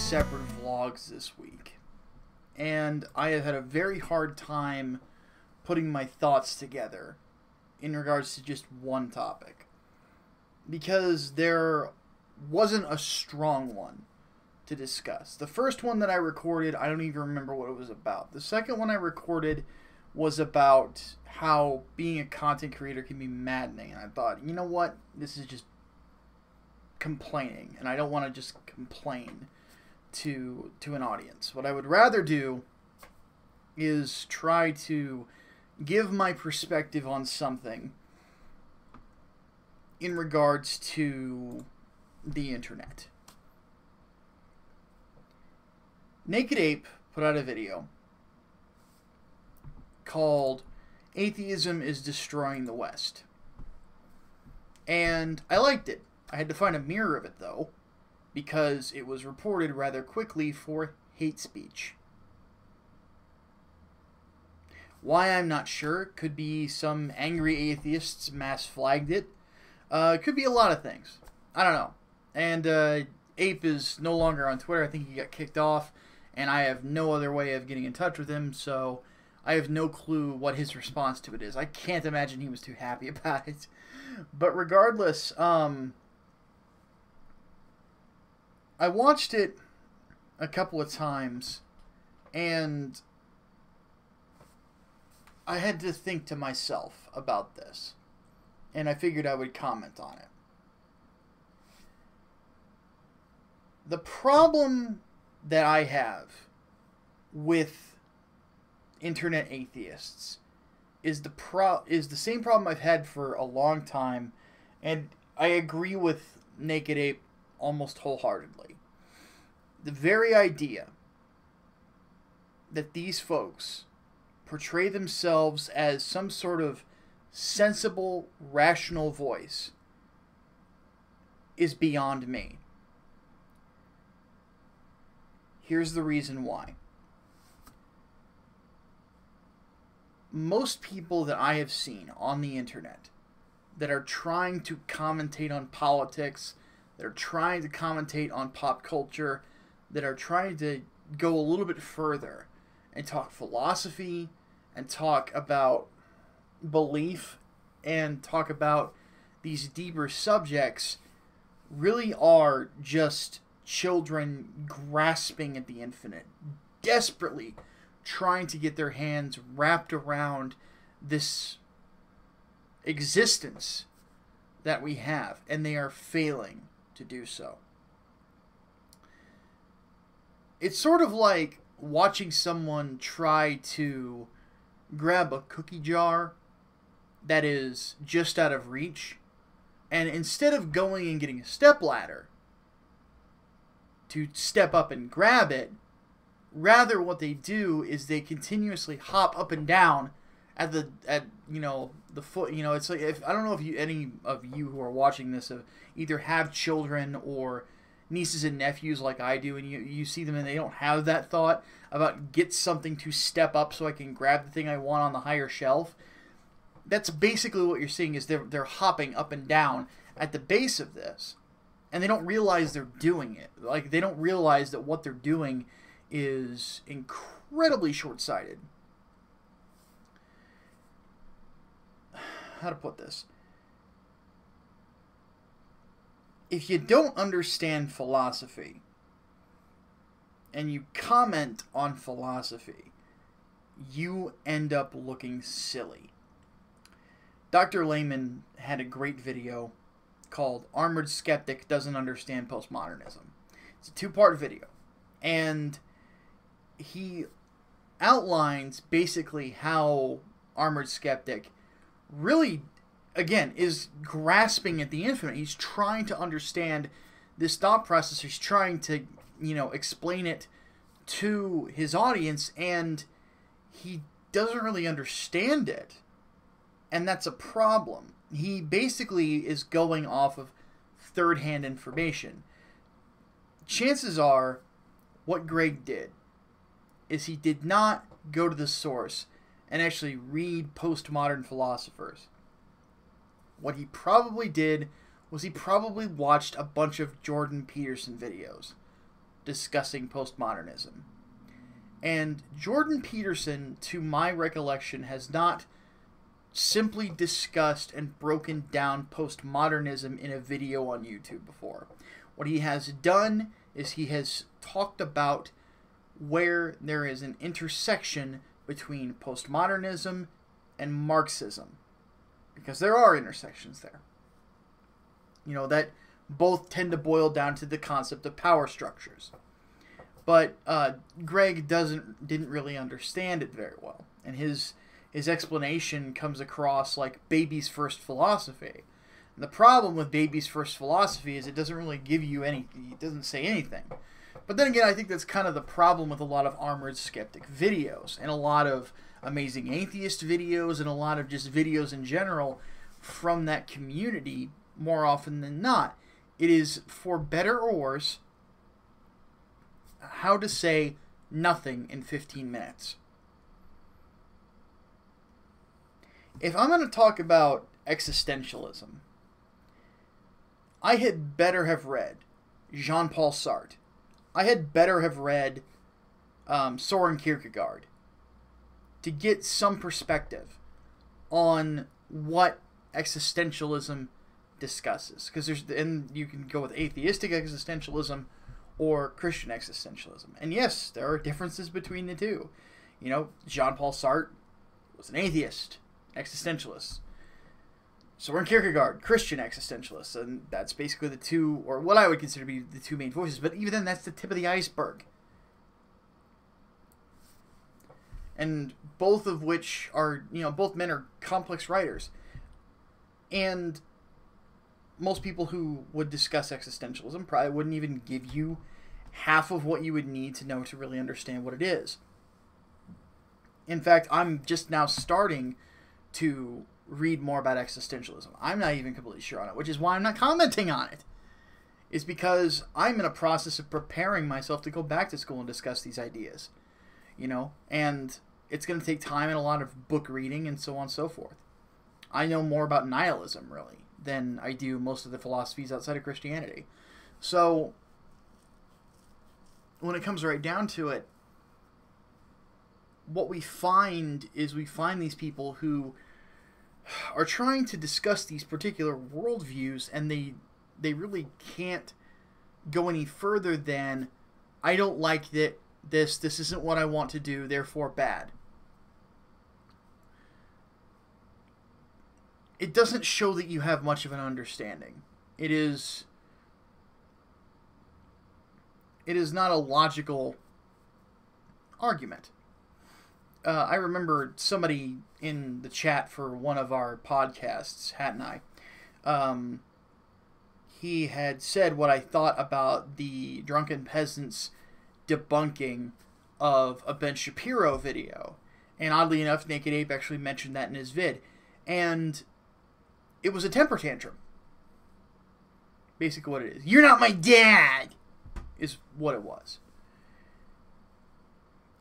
separate vlogs this week, and I have had a very hard time putting my thoughts together in regards to just one topic, because there wasn't a strong one to discuss. The first one that I recorded, I don't even remember what it was about. The second one I recorded was about how being a content creator can be maddening, and I thought, you know what, this is just complaining, and I don't want to just complain to an audience. What I would rather do is try to give my perspective on something in regards to the internet. Naked Ape put out a video called "Atheism is Destroying the West," and I liked it. I had to find a mirror of it, though, because it was reported rather quickly for hate speech. Why, I'm not sure. Could be some angry atheists mass flagged it. Could be a lot of things. I don't know. And Ape is no longer on Twitter. I think he got kicked off, and I have no other way of getting in touch with him, so I have no clue what his response to it is. I can't imagine he was too happy about it. But regardless, I watched it a couple of times, and I had to think to myself about this, and I figured I would comment on it. The problem that I have with internet atheists is the same problem I've had for a long time, and I agree with Naked Ape almost wholeheartedly. The very idea that these folks portray themselves as some sort of sensible, rational voice is beyond me. Here's the reason why. Most people that I have seen on the internet that are trying to commentate on politics, that are trying to commentate on pop culture, that are trying to go a little bit further and talk philosophy and talk about belief and talk about these deeper subjects, really are just children grasping at the infinite, desperately trying to get their hands wrapped around this existence that we have, and they are failing to do so. It's sort of like watching someone try to grab a cookie jar that is just out of reach, and instead of going and getting a stepladder to step up and grab it, rather what they do is they continuously hop up and down at the foot. You know, it's like, if I don't know if any of you who are watching this either have children or nieces and nephews like I do, and you see them and they don't have that thought about get something to step up so I can grab the thing I want on the higher shelf. That's basically what you're seeing, is they're hopping up and down at the base of this, and they don't realize they're doing it. Like, they don't realize that what they're doing is incredibly short-sighted. How to put this? If you don't understand philosophy and you comment on philosophy, you end up looking silly. Dr. Lehman had a great video called "Armored Skeptic Doesn't Understand Postmodernism." It's a two-part video, and he outlines basically how Armored Skeptic really, again, is grasping at the infinite. He's trying to understand this thought process. He's trying to, explain it to his audience, and he doesn't really understand it. And that's a problem. He basically is going off of third-hand information. Chances are, what Greg did is he did not go to the source and actually read postmodern philosophers. What he probably did was he probably watched a bunch of Jordan Peterson videos. discussing postmodernism. And Jordan Peterson, to my recollection, has not simply discussed and broken down postmodernism in a video on YouTube before. What he has done is he has talked about where there is an intersection between postmodernism and Marxism. Because there are intersections there. You know, that both tend to boil down to the concept of power structures. But Greg didn't really understand it very well. And his explanation comes across like baby's first philosophy. And the problem with baby's first philosophy is it doesn't really give you anything. It doesn't say anything. But then again, I think that's kind of the problem with a lot of Armored Skeptic videos and a lot of Amazing Atheist videos and a lot of just videos in general from that community. More often than not, it is, for better or worse, how to say nothing in 15 minutes. If I'm going to talk about existentialism, I had better have read Jean-Paul Sartre. I had better have read Soren Kierkegaard to get some perspective on what existentialism discusses. Because and you can go with atheistic existentialism or Christian existentialism. And yes, there are differences between the two. You know, Jean-Paul Sartre was an atheist, existentialist. Soren Kierkegaard, Christian existentialist. And that's basically the two, or what I would consider to be the two main voices. But even then, that's the tip of the iceberg. And both of which are, you know, both men are complex writers. And most people who would discuss existentialism probably wouldn't even give you half of what you would need to know to really understand what it is. In fact, I'm just now starting to read more about existentialism. I'm not even completely sure on it, which is why I'm not commenting on it. It's because I'm in a process of preparing myself to go back to school and discuss these ideas. You know, and it's going to take time and a lot of book reading and so on and so forth. I know more about nihilism, really, than I do most of the philosophies outside of Christianity. So, when it comes right down to it, what we find is we find these people who are trying to discuss these particular worldviews, and they really can't go any further than, I don't like this isn't what I want to do, therefore bad. It doesn't show that you have much of an understanding. It is not a logical argument. I remember somebody in the chat for one of our podcasts, Hat and I, he had said what I thought about the Drunken Peasants debunking of a Ben Shapiro video. And oddly enough, Naked Ape actually mentioned that in his vid. And it was a temper tantrum. Basically what it is. You're not my dad! Is what it was.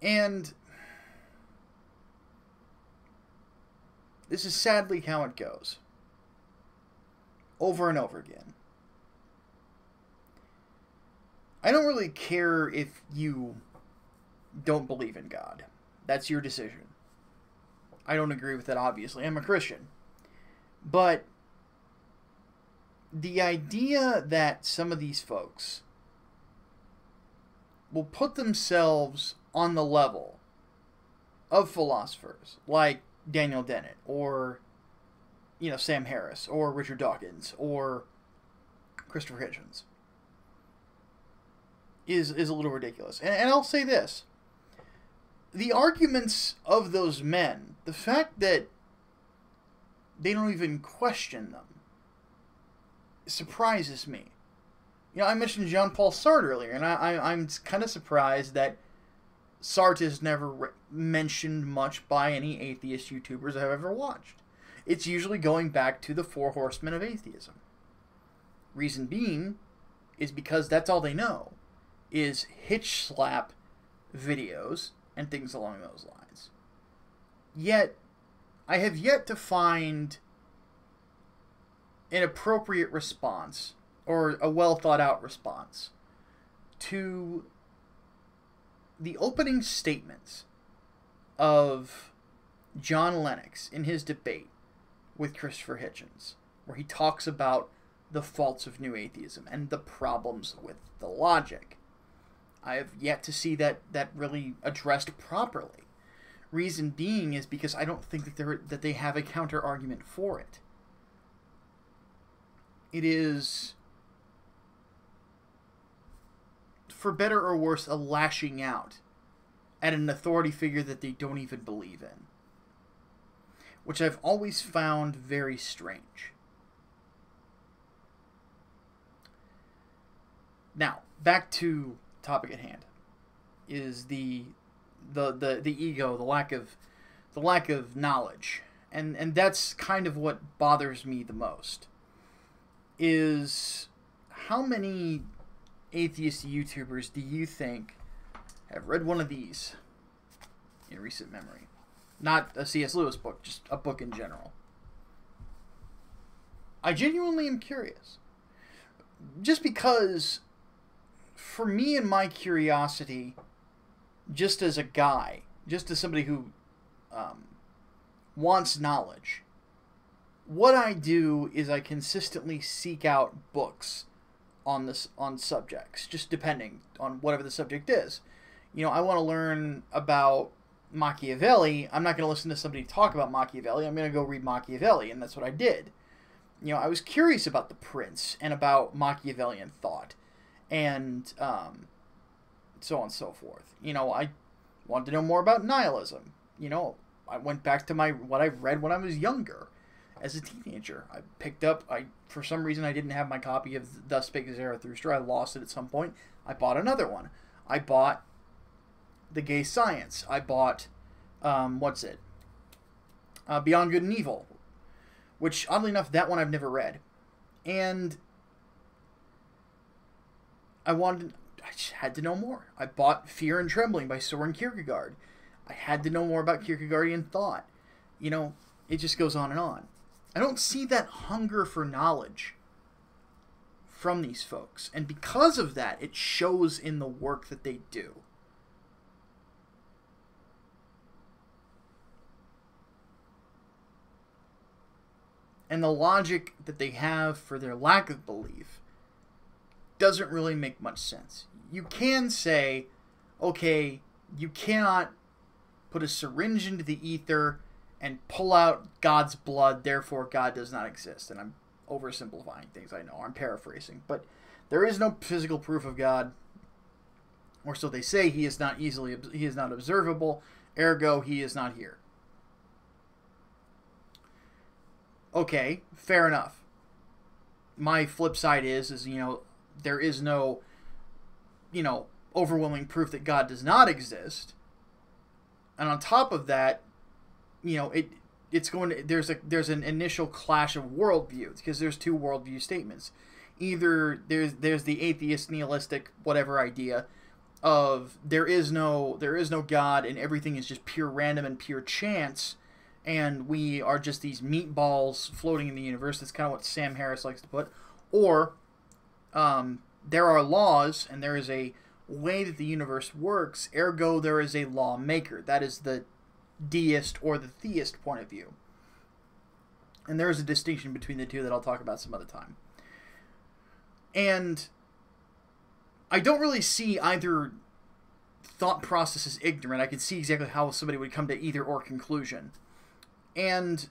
And this is sadly how it goes. Over and over again. I don't really care if you don't believe in God. That's your decision. I don't agree with that, obviously. I'm a Christian. But the idea that some of these folks will put themselves on the level of philosophers like Daniel Dennett or, you know, Sam Harris or Richard Dawkins or Christopher Hitchens is a little ridiculous. And I'll say this. The arguments of those men, the fact that they don't even question them, surprises me. You know, I mentioned Jean-Paul Sartre earlier, and I'm kind of surprised that Sartre is never mentioned much by any atheist YouTubers I've ever watched. It's usually going back to the Four Horsemen of Atheism. Reason being is because that's all they know, is hitch slap videos and things along those lines. Yet, I have yet to find an appropriate response, or a well thought out response, to the opening statements of John Lennox in his debate with Christopher Hitchens, where he talks about the faults of New Atheism and the problems with the logic. I have yet to see that really addressed properly. Reason being is because I don't think that they have a counter argument for it. It is, for better or worse, a lashing out at an authority figure that they don't even believe in, which I've always found very strange. Now, back to topic at hand, is the ego, the lack of knowledge, and that's kind of what bothers me the most. Is how many atheist YouTubers do you think have read one of these in recent memory? Not a C.S. Lewis book, just a book in general. I genuinely am curious. Just because, for me and my curiosity, just as a guy, just as somebody who wants knowledge, what I do is I consistently seek out books on subjects, just depending on whatever the subject is. You know, I want to learn about Machiavelli. I'm not going to listen to somebody talk about Machiavelli. I'm going to go read Machiavelli, and that's what I did. You know, I was curious about the Prince and about Machiavellian thought, and so on and so forth. You know, I wanted to know more about nihilism. You know, I went back to what I read when I was younger. As a teenager, I picked up, for some reason I didn't have my copy of Thus Spake Zarathustra. I lost it at some point. I bought another one. I bought The Gay Science. I bought, Beyond Good and Evil, which, oddly enough, that one I've never read. And I just had to know more. I bought Fear and Trembling by Soren Kierkegaard. I had to know more about Kierkegaardian thought. You know, it just goes on and on. I don't see that hunger for knowledge from these folks. And because of that, it shows in the work that they do. And the logic that they have for their lack of belief doesn't really make much sense. You can say, okay, you cannot put a syringe into the ether and pull out God's blood, therefore God does not exist. And I'm oversimplifying things, I know, I'm paraphrasing. But there is no physical proof of God, or so they say. He is not observable, ergo he is not here. Okay, fair enough. My flip side is, you know, there is no, you know, overwhelming proof that God does not exist. And on top of that, you know, there's an initial clash of worldviews, because there's two worldview statements. Either there's the atheist, nihilistic, whatever idea of there is no God and everything is just pure random and pure chance, and we are just these meatballs floating in the universe. That's kind of what Sam Harris likes to put. Or there are laws, and there is a way that the universe works, ergo there is a lawmaker. That is the deist or the theist point of view. And there is a distinction between the two that I'll talk about some other time. And I don't really see either thought process as ignorant. I can see exactly how somebody would come to either or conclusion. And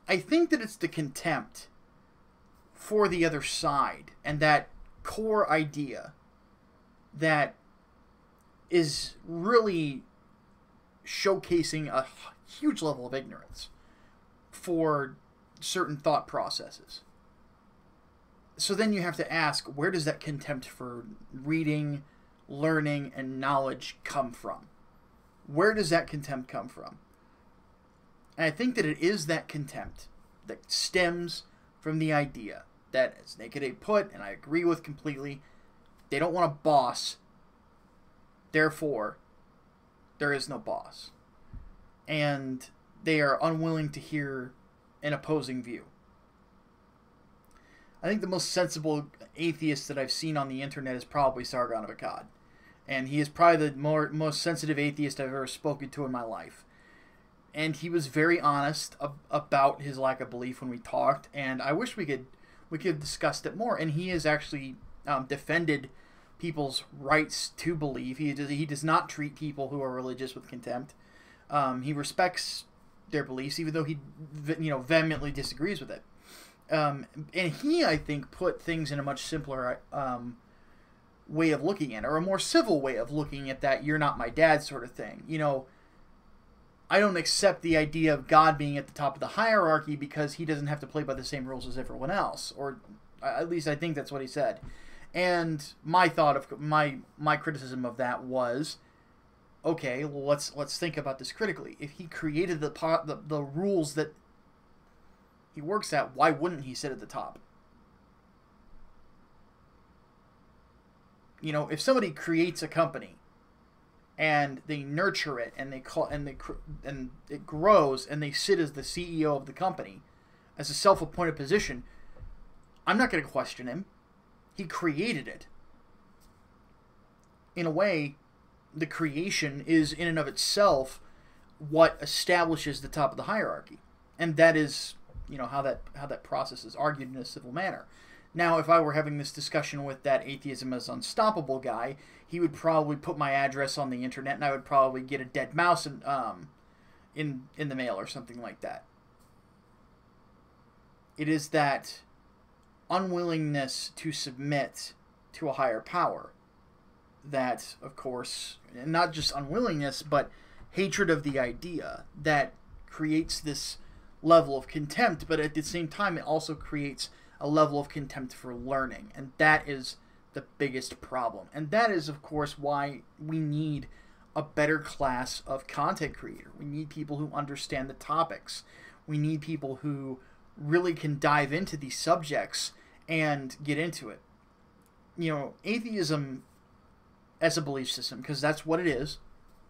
I think that it's the contempt for the other side and that core idea that is really showcasing a huge level of ignorance for certain thought processes. So then you have to ask, where does that contempt for reading, learning, and knowledge come from? Where does that contempt come from? And I think that it is that contempt that stems from the idea that, as Naked Ape put, and I agree with completely, they don't want a boss, therefore there is no boss. And they are unwilling to hear an opposing view. I think the most sensible atheist that I've seen on the internet is probably Sargon of Akkad. And he is probably the most sensitive atheist I've ever spoken to in my life. And he was very honest about his lack of belief when we talked, and I wish we could have discussed it more. And he has actually defended people's rights to believe. He does not treat people who are religious with contempt. He respects their beliefs, even though he vehemently disagrees with it. And he, I think, put things in a much simpler way of looking at it, or a more civil way of looking at that "you're not my dad" sort of thing. I don't accept the idea of God being at the top of the hierarchy because he doesn't have to play by the same rules as everyone else, or at least I think that's what he said. And my thought of my criticism of that was, okay, well, let's think about this critically. If he created the rules that he works at, why wouldn't he sit at the top? If somebody creates a company and they nurture it and and it grows and they sit as the CEO of the company as a self-appointed position, I'm not going to question him. He created it. In a way, the creation is in and of itself what establishes the top of the hierarchy, and that is how that process is argued in a civil manner. Now, if I were having this discussion with that atheism is unstoppable guy, he would probably put my address on the internet, and I would probably get a dead mouse in the mail or something like that. It is that unwillingness to submit to a higher power that, of course, not just unwillingness, but hatred of the idea that creates this level of contempt, but at the same time it also creates a level of contempt for learning, and that is the biggest problem. And that is, of course, why we need a better class of content creator. We need people who understand the topics. We need people who really can dive into these subjects and get into it. Atheism as a belief system, because that's what it is.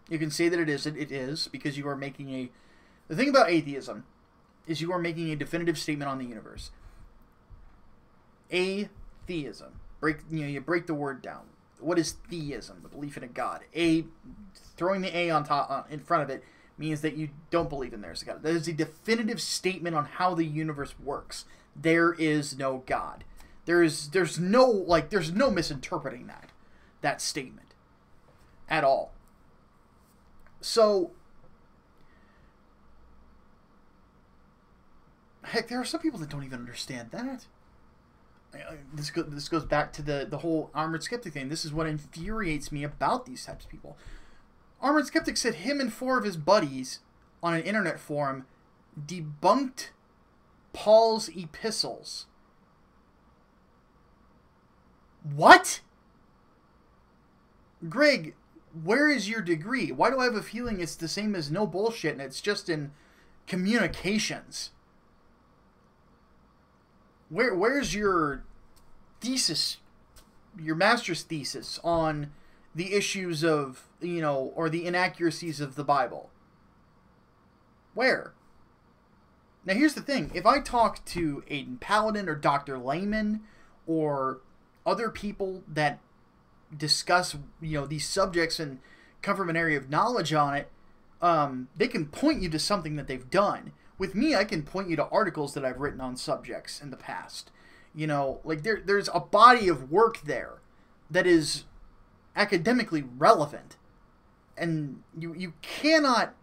You can say that it is, because you are making the thing about atheism is you are making a definitive statement on the universe. Atheism. You break the word down. What is theism? The belief in a god. Throwing the A on top in front of it means that you don't believe in there's a god. That is a definitive statement on how the universe works. There is no God. There's no misinterpreting that statement at all. So heck, there are some people that don't even understand that. This goes back to the whole Armored Skeptic thing. This is what infuriates me about these types of people. Armored Skeptic said him and 4 of his buddies on an internet forum debunked Paul's epistles. What? Greg, where is your degree? Why do I have a feeling it's the same as no bullshit and it's just in communications? Where's your thesis, your master's thesis on the issues of, or the inaccuracies of the Bible? Where? Now here's the thing. If I talk to Aiden Paladin or Dr. Lehman or other people that discuss, these subjects and come from an area of knowledge on it, they can point you to something that they've done. With me, I can point you to articles that I've written on subjects in the past. There's a body of work there that is academically relevant. And you cannot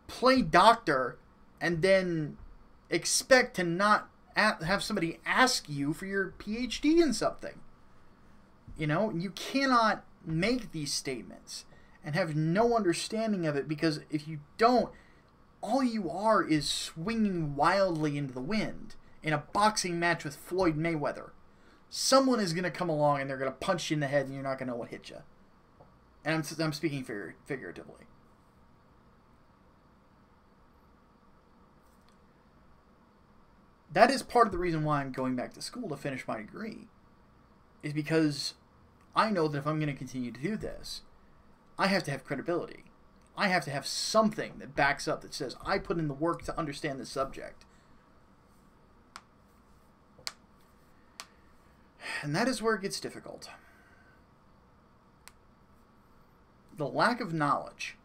play doctor and then expect to not have somebody ask you for your PhD in something. You cannot make these statements and have no understanding of it, because if you don't, all you are is swinging wildly into the wind in a boxing match with Floyd Mayweather. Someone is going to come along and they're going to punch you in the head and you're not going to know what hit you. And I'm speaking figuratively. That is part of the reason why I'm going back to school to finish my degree. Is because I know that if I'm going to continue to do this, I have to have credibility. I have to have something that backs up, that says I put in the work to understand the subject. And that is where it gets difficult. the lack of knowledge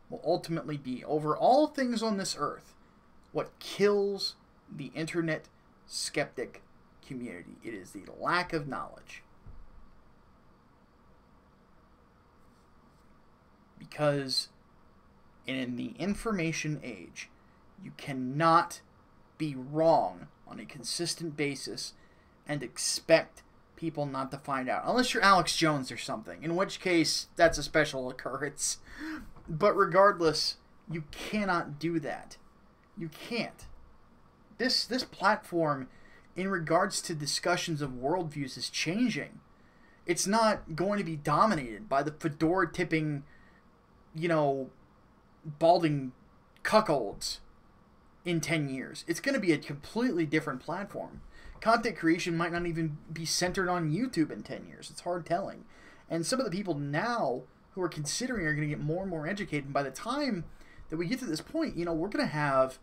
will ultimately be, over all things on this earth, what kills the internet skeptic community. It is the lack of knowledge. Because in the information age, you cannot be wrong on a consistent basis and expect people not to find out. Unless you're Alex Jones or something, in which case that's a special occurrence. But regardless, you cannot do that. You can't. This platform, in regards to discussions of worldviews, is changing. It's not going to be dominated by the fedora-tipping, balding cuckolds in 10 years. It's going to be a completely different platform. Content creation might not even be centered on YouTube in 10 years. It's hard telling. And some of the people now who are considering are going to get more and more educated. And by the time that we get to this point, we're going to have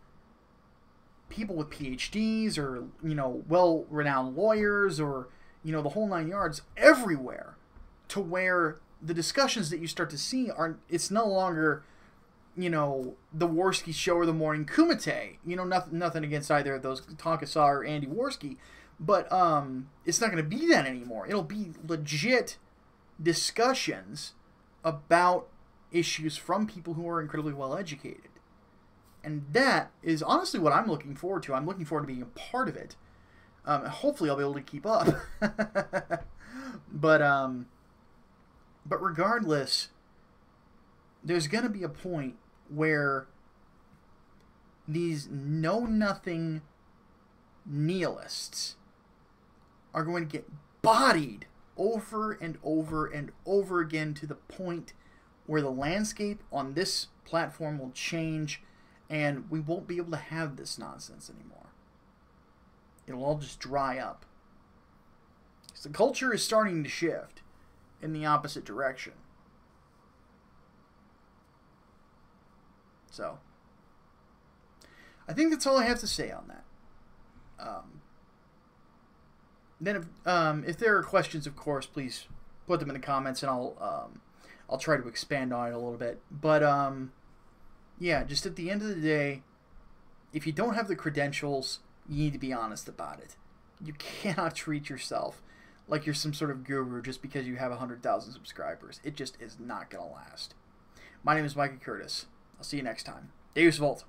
people with PhDs or, well-renowned lawyers or, the whole 9 yards everywhere, to where the discussions that you start to see it's no longer, the Worski Show or the Morning Kumite. Nothing against either of those, Tonka or Andy Worski, but it's not going to be that anymore. It'll be legit discussions about issues from people who are incredibly well educated. And that is honestly what I'm looking forward to. I'm looking forward to being a part of it. Hopefully I'll be able to keep up. But regardless, there's going to be a point where these know-nothing nihilists are going to get bodied over and over and over again, to the point where the landscape on this platform will change and we won't be able to have this nonsense anymore. It'll all just dry up. So the culture is starting to shift in the opposite direction. So, I think that's all I have to say on that. Then, if there are questions, of course, please put them in the comments, and I'll try to expand on it a little bit. But yeah, just at the end of the day, if you don't have the credentials, you need to be honest about it. You cannot treat yourself like you're some sort of guru just because you have 100,000 subscribers. It just is not going to last. My name is Micah Curtis. I'll see you next time. Deus Volt.